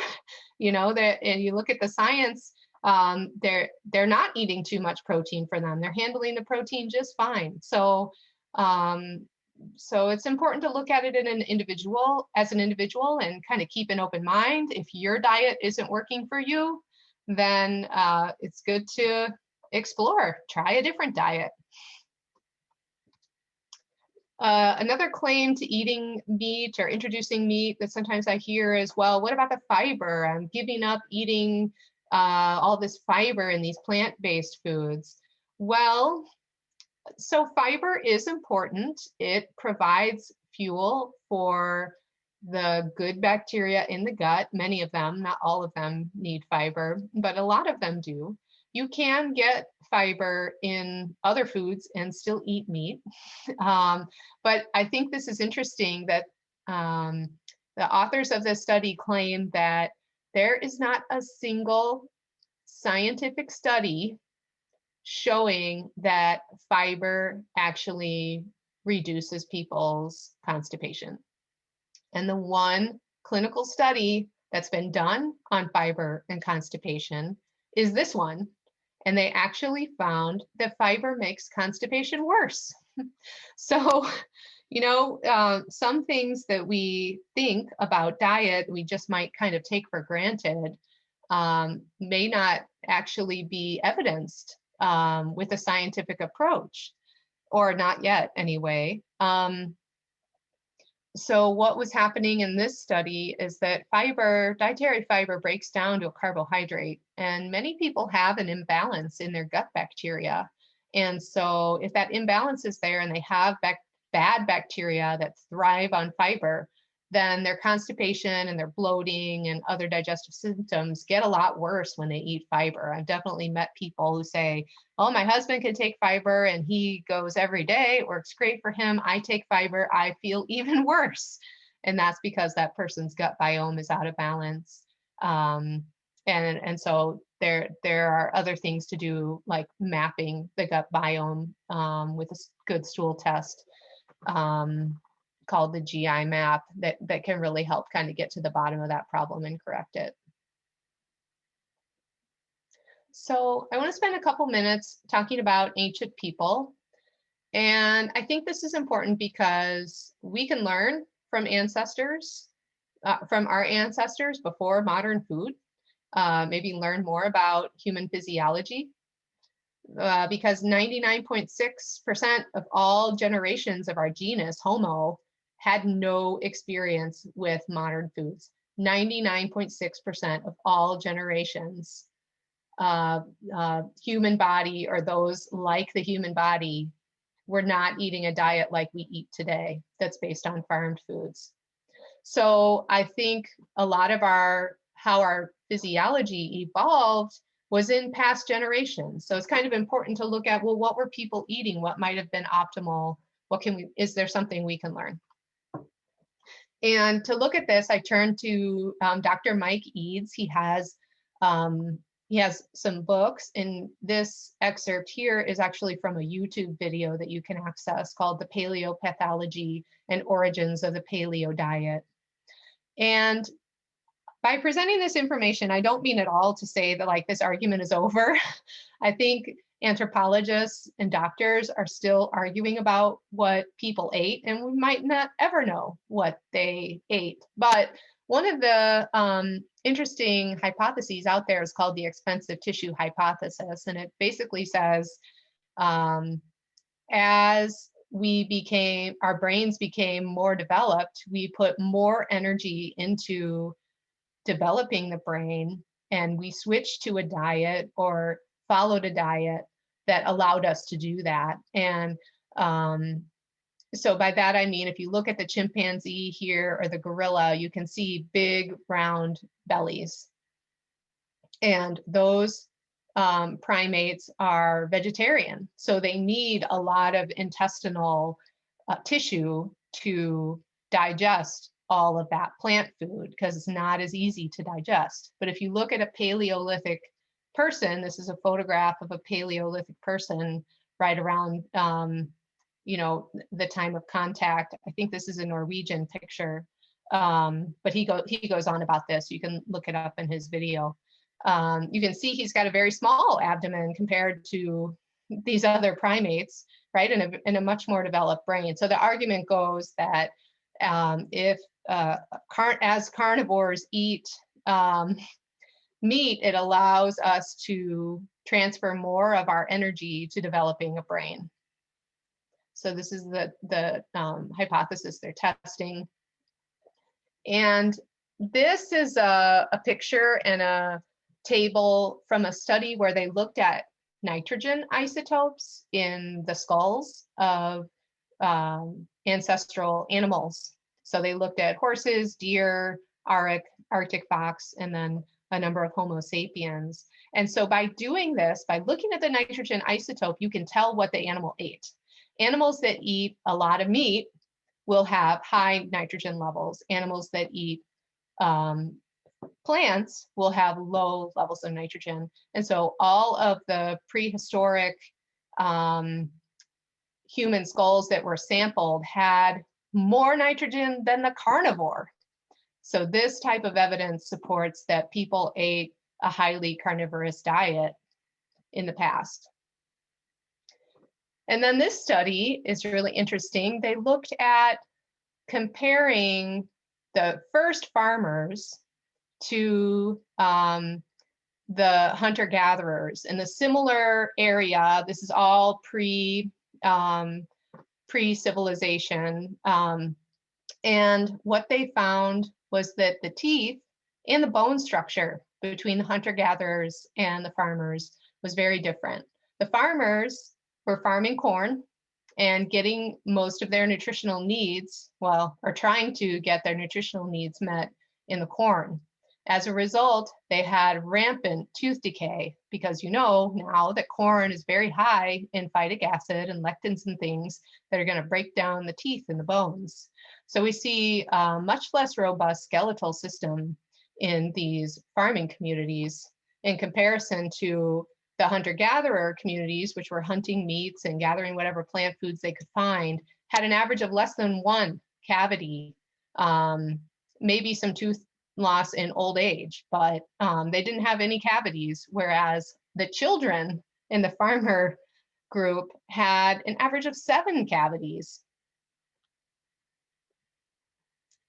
And you look at the science, they're not eating too much protein for them. They're handling the protein just fine. So it's important to look at it as an individual and kind of keep an open mind. If your diet isn't working for you, then it's good to try a different diet. Another claim to eating meat or introducing meat that sometimes I hear is, well, what about the fiber? I'm giving up eating all this fiber in these plant-based foods. Well, so fiber is important. It provides fuel for the good bacteria in the gut. Many of them, not all of them, need fiber, but a lot of them do. You can get fiber in other foods and still eat meat. But I think this is interesting that the authors of this study claim that there is not a single scientific study showing that fiber actually reduces people's constipation. And the one clinical study that's been done on fiber and constipation is this one. And they actually found that fiber makes constipation worse. So, some things that we think about diet, we just might kind of take for granted, may not actually be evidenced with a scientific approach, or not yet anyway. So what was happening in this study is that dietary fiber breaks down to a carbohydrate, and many people have an imbalance in their gut bacteria. And so if that imbalance is there and they have bad bacteria that thrive on fiber, then their constipation and their bloating and other digestive symptoms get a lot worse when they eat fiber. I've definitely met people who say, oh, my husband can take fiber and he goes every day, it works great for him. I take fiber, I feel even worse. And that's because that person's gut biome is out of balance. And so there are other things to do, like mapping the gut biome with a good stool test called the GI map that can really help kind of get to the bottom of that problem and correct it. So I want to spend a couple minutes talking about ancient people. And I think this is important because we can learn from our ancestors before modern food, maybe learn more about human physiology, because 99.6% of all generations of our genus, Homo, had no experience with modern foods. 99.6% of all generations, human body or those like the human body, were not eating a diet like we eat today that's based on farmed foods. So I think a lot of how our physiology evolved was in past generations. So it's kind of important to look at, well, what were people eating? What might have been optimal? Is there something we can learn? And to look at this, I turned to Dr. Mike Eades. He has some books, and this excerpt here is actually from a YouTube video that you can access called The Paleopathology and Origins of the Paleo Diet. And by presenting this information, I don't mean at all to say that like this argument is over. I think anthropologists and doctors are still arguing about what people ate, and we might not ever know what they ate. But one of the interesting hypotheses out there is called the expensive tissue hypothesis. And it basically says, as our brains became more developed, we put more energy into developing the brain, and we switched to a diet or followed a diet that allowed us to do that. And so by that, I mean, if you look at the chimpanzee here or the gorilla, you can see big round bellies. And those primates are vegetarian. So they need a lot of intestinal tissue to digest all of that plant food, because it's not as easy to digest. But if you look at a Paleolithic person, this is a photograph of a Paleolithic person right around the time of contact. I think this is a Norwegian picture, but he goes on about this. You can look it up in his video. You can see he's got a very small abdomen compared to these other primates, right? In a much more developed brain. So the argument goes that as carnivores eat meat, it allows us to transfer more of our energy to developing a brain. So this is the hypothesis they're testing. And this is a picture and a table from a study where they looked at nitrogen isotopes in the skulls of ancestral animals. So they looked at horses, deer, Arctic fox, and then a number of Homo sapiens. And so by doing this, by looking at the nitrogen isotope, you can tell what the animal ate. Animals that eat a lot of meat will have high nitrogen levels. Animals that eat plants will have low levels of nitrogen. And so all of the prehistoric human skulls that were sampled had more nitrogen than the carnivore. So this type of evidence supports that people ate a highly carnivorous diet in the past. And then this study is really interesting. They looked at comparing the first farmers to the hunter-gatherers in a similar area. This is all pre-civilization. And what they found was that the teeth and the bone structure between the hunter-gatherers and the farmers was very different. The farmers were farming corn and getting most of their nutritional needs, well, or trying to get their nutritional needs met in the corn. As a result, they had rampant tooth decay because you know now that corn is very high in phytic acid and lectins and things that are going to break down the teeth and the bones. So we see a much less robust skeletal system in these farming communities in comparison to the hunter-gatherer communities, which were hunting meats and gathering whatever plant foods they could find, had an average of less than one cavity, maybe some tooth loss in old age, but they didn't have any cavities, whereas the children in the farmer group had an average of 7 cavities.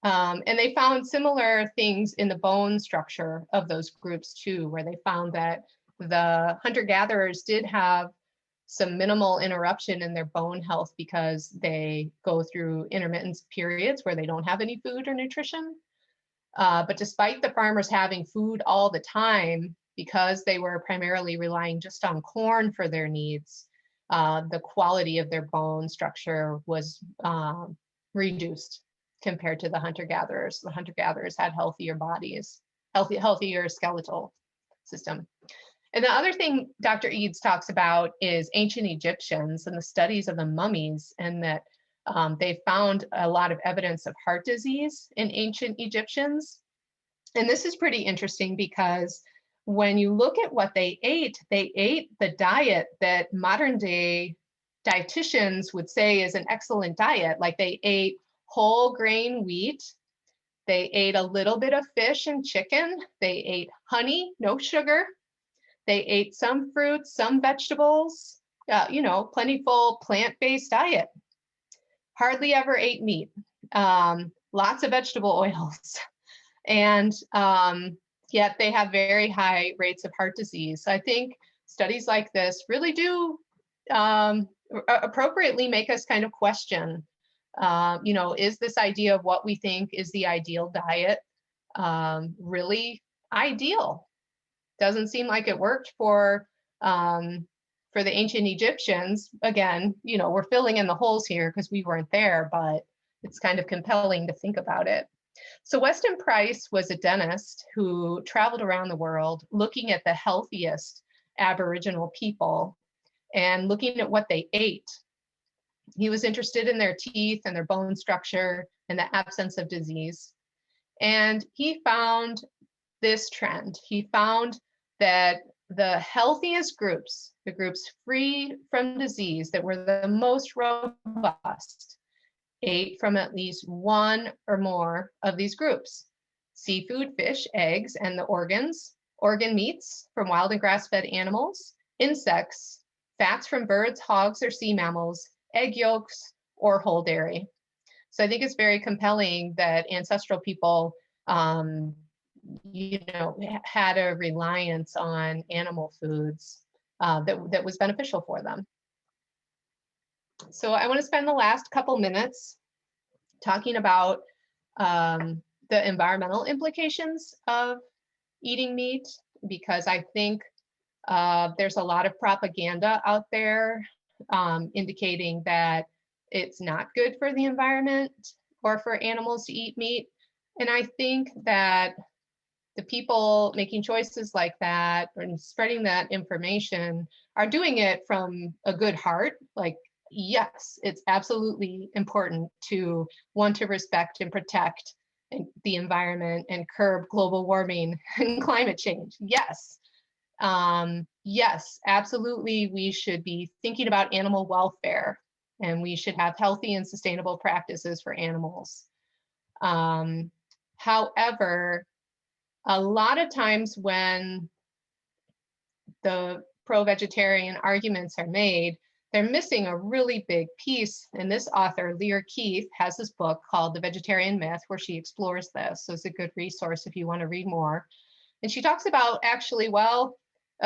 And they found similar things in the bone structure of those groups too, where they found that the hunter-gatherers did have some minimal interruption in their bone health because they go through intermittent periods where they don't have any food or nutrition. But despite the farmers having food all the time, because they were primarily relying just on corn for their needs, the quality of their bone structure was reduced compared to the hunter-gatherers. The hunter-gatherers had healthier bodies, healthier skeletal system. And the other thing Dr. Eads talks about is ancient Egyptians and the studies of the mummies, and that they found a lot of evidence of heart disease in ancient Egyptians. And this is pretty interesting because when you look at what they ate the diet that modern day dietitians would say is an excellent diet. Like they ate whole grain wheat, they ate a little bit of fish and chicken, they ate honey, no sugar, they ate some fruits, some vegetables, plentiful plant-based diet. Hardly ever ate meat, lots of vegetable oils. And yet they have very high rates of heart disease. So I think studies like this really do appropriately make us kind of question, is this idea of what we think is the ideal diet really ideal? Doesn't seem like it worked for the ancient Egyptians. Again, we're filling in the holes here because we weren't there, but it's kind of compelling to think about it. So Weston Price was a dentist who traveled around the world looking at the healthiest Aboriginal people and looking at what they ate. He was interested in their teeth and their bone structure and the absence of disease. And he found this trend. He found that the healthiest groups, the groups free from disease that were the most robust, ate from at least one or more of these groups: seafood, fish, eggs, and the organ meats from wild and grass-fed animals, insects, fats from birds, hogs, or sea mammals, egg yolks, or whole dairy. So I think it's very compelling that ancestral people had a reliance on animal foods that was beneficial for them. So I want to spend the last couple minutes talking about the environmental implications of eating meat, because I think there's a lot of propaganda out there indicating that it's not good for the environment or for animals to eat meat. And I think that the people making choices like that and spreading that information are doing it from a good heart. Like, yes, it's absolutely important to want to respect and protect the environment and curb global warming and climate change. Yes. Yes, absolutely. We should be thinking about animal welfare, and we should have healthy and sustainable practices for animals. However, a lot of times when the pro-vegetarian arguments are made, they're missing a really big piece. And this author, Lear Keith, has this book called The Vegetarian Myth, where she explores this. So it's a good resource if you want to read more. And she talks about actually, well,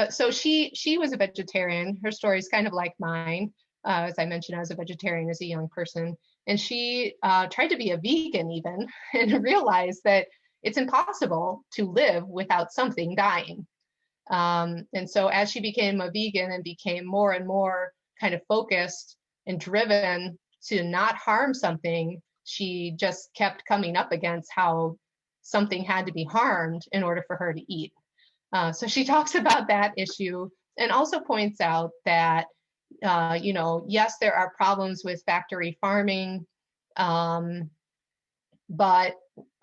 so she was a vegetarian. Her story is kind of like mine. As I mentioned, I was a vegetarian as a young person. And she tried to be a vegan even, and realized that it's impossible to live without something dying. And so as she became a vegan and became more and more kind of focused and driven to not harm something, she just kept coming up against how something had to be harmed in order for her to eat. So she talks about that issue and also points out that, yes, there are problems with factory farming, but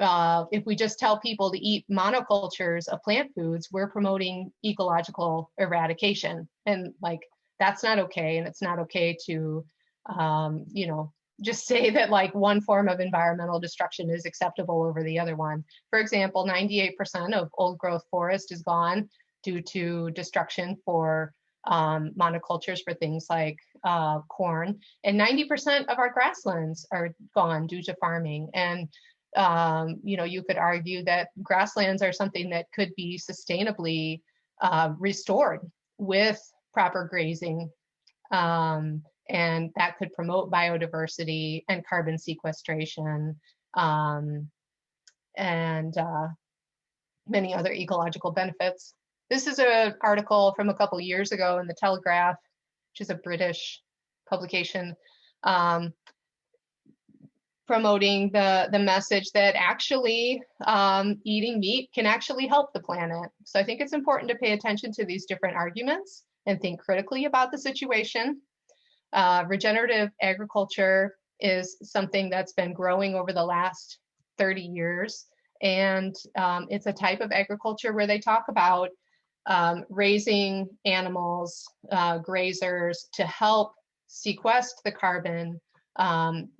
if we just tell people to eat monocultures of plant foods, we're promoting ecological eradication. And like, that's not okay. And it's not okay to, just say that like one form of environmental destruction is acceptable over the other one. For example, 98% of old growth forest is gone due to destruction for monocultures for things like corn, and 90% of our grasslands are gone due to farming. And you could argue that grasslands are something that could be sustainably restored with proper grazing, and that could promote biodiversity and carbon sequestration, and many other ecological benefits. This is an article from a couple years ago in the Telegraph, which is a British publication, promoting the message that actually eating meat can actually help the planet. So I think it's important to pay attention to these different arguments and think critically about the situation. Regenerative agriculture is something that's been growing over the last 30 years. And it's a type of agriculture where they talk about raising animals, grazers, to help sequester the carbon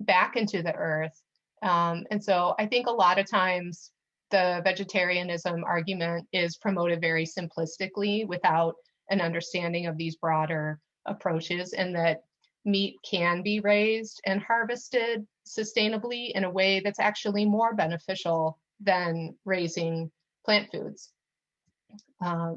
back into the earth. And so I think a lot of times the vegetarianism argument is promoted very simplistically without an understanding of these broader approaches, and that meat can be raised and harvested sustainably in a way that's actually more beneficial than raising plant foods. I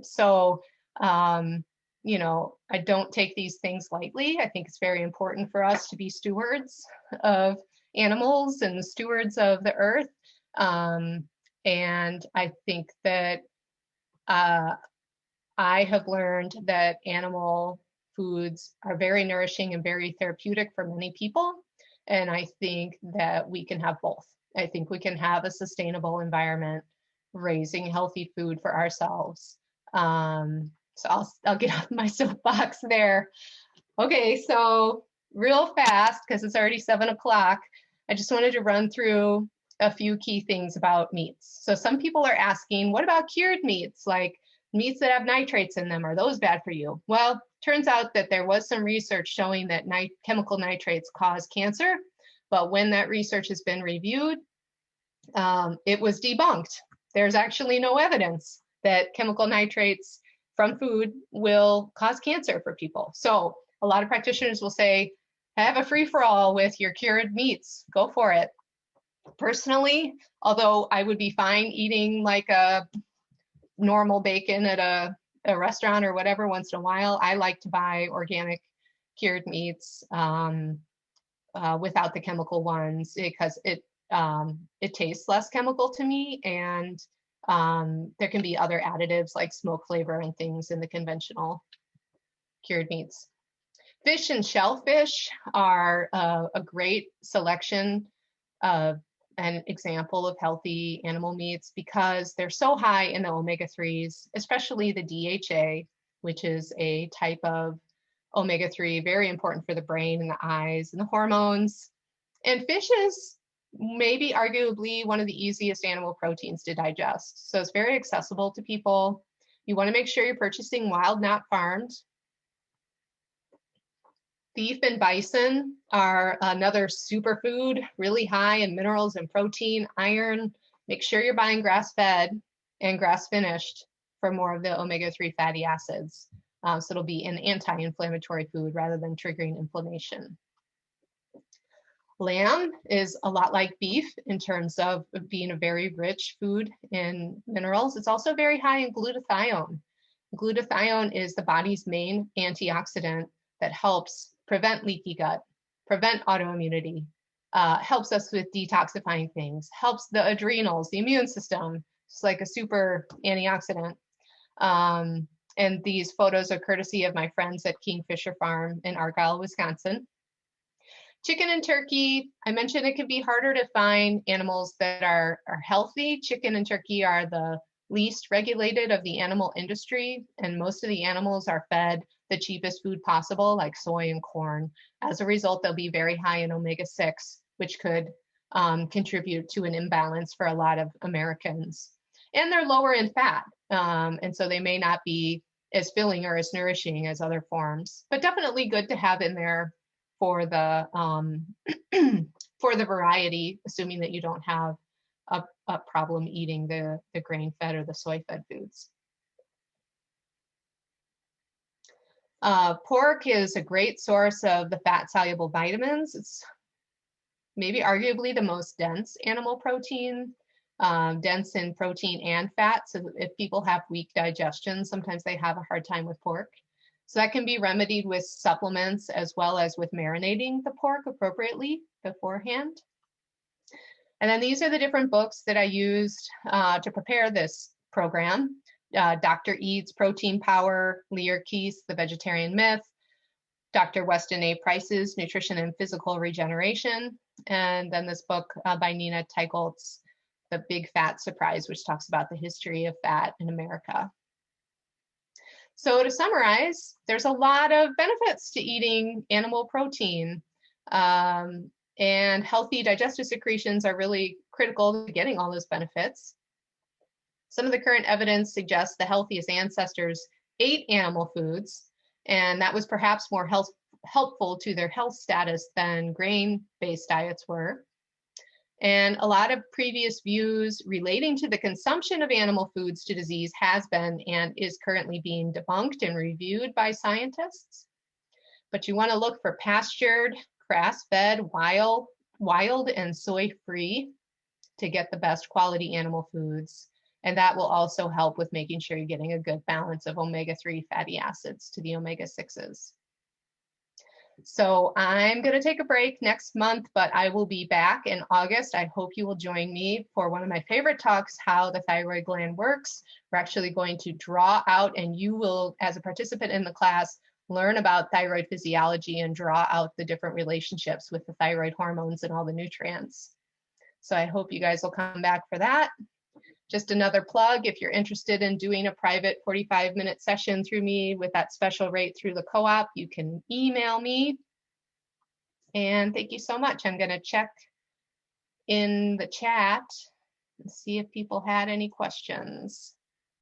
don't take these things lightly. I think it's very important for us to be stewards of animals and stewards of the earth. And I think that I have learned that animal foods are very nourishing and very therapeutic for many people. And I think that we can have both. I think we can have a sustainable environment raising healthy food for ourselves. So I'll get off my soapbox there. Okay, so real fast, because it's already 7 o'clock, I just wanted to run through a few key things about meats. So some people are asking, what about cured meats, like meats that have nitrates in them? Are those bad for you? Well, turns out that there was some research showing that chemical nitrates cause cancer, but when that research has been reviewed, it was debunked. There's actually no evidence that chemical nitrates from food will cause cancer for people. So a lot of practitioners will say, have a free-for-all with your cured meats, go for it. Personally, although I would be fine eating like a normal bacon at a restaurant or whatever once in a while, I like to buy organic cured meats without the chemical ones, because it tastes less chemical to me, and there can be other additives like smoke flavor and things in the conventional cured meats. Fish and shellfish are a great selection of an example of healthy animal meats because they're so high in the omega-3s, especially the DHA, which is a type of omega-3, very important for the brain and the eyes and the hormones. And fish is maybe arguably one of the easiest animal proteins to digest. So it's very accessible to people. You want to make sure you're purchasing wild, not farmed. Beef and bison are another superfood, really high in minerals and protein, iron. Make sure you're buying grass-fed and grass-finished for more of the omega-3 fatty acids. So it'll be an anti-inflammatory food rather than triggering inflammation. Lamb is a lot like beef in terms of being a very rich food in minerals. It's also very high in glutathione. Glutathione is the body's main antioxidant that helps prevent leaky gut, prevent autoimmunity, helps us with detoxifying things, helps the adrenals, the immune system. It's like a super antioxidant. And these photos are courtesy of my friends at Kingfisher Farm in Argyle, Wisconsin. Chicken and turkey, I mentioned it can be harder to find animals that are healthy. Chicken and turkey are the least regulated of the animal industry, and most of the animals are fed the cheapest food possible, like soy and corn. As a result, they'll be very high in omega-6, which could contribute to an imbalance for a lot of Americans. And they're lower in fat, and so they may not be as filling or as nourishing as other forms, but definitely good to have in there for the for the variety, assuming that you don't have a problem eating the grain-fed or the soy-fed foods. Pork is a great source of the fat-soluble vitamins. It's maybe arguably the most dense animal protein, dense in protein and fat. So if people have weak digestion, sometimes they have a hard time with pork. So that can be remedied with supplements as well as with marinating the pork appropriately beforehand. And then these are the different books that I used to prepare this program. Dr. Eads' Protein Power, Lear Keith's The Vegetarian Myth, Dr. Weston A. Price's Nutrition and Physical Regeneration, and then this book by Nina Teicholz, The Big Fat Surprise, which talks about the history of fat in America. So to summarize, there's a lot of benefits to eating animal protein, and healthy digestive secretions are really critical to getting all those benefits. Some of the current evidence suggests the healthiest ancestors ate animal foods, and that was perhaps more helpful to their health status than grain-based diets were. And a lot of previous views relating to the consumption of animal foods to disease has been and is currently being debunked and reviewed by scientists. But you want to look for pastured, grass-fed, wild, and soy-free to get the best quality animal foods. And that will also help with making sure you're getting a good balance of omega-3 fatty acids to the omega-6s. So I'm going to take a break next month, but I will be back in August. I hope you will join me for one of my favorite talks, How the Thyroid Gland Works. We're actually going to draw out, and you will, as a participant in the class, learn about thyroid physiology and draw out the different relationships with the thyroid hormones and all the nutrients. So I hope you guys will come back for that. Just another plug, if you're interested in doing a private 45-minute session through me with that special rate through the co-op, you can email me. And thank you so much. I'm going to check in the chat and see if people had any questions.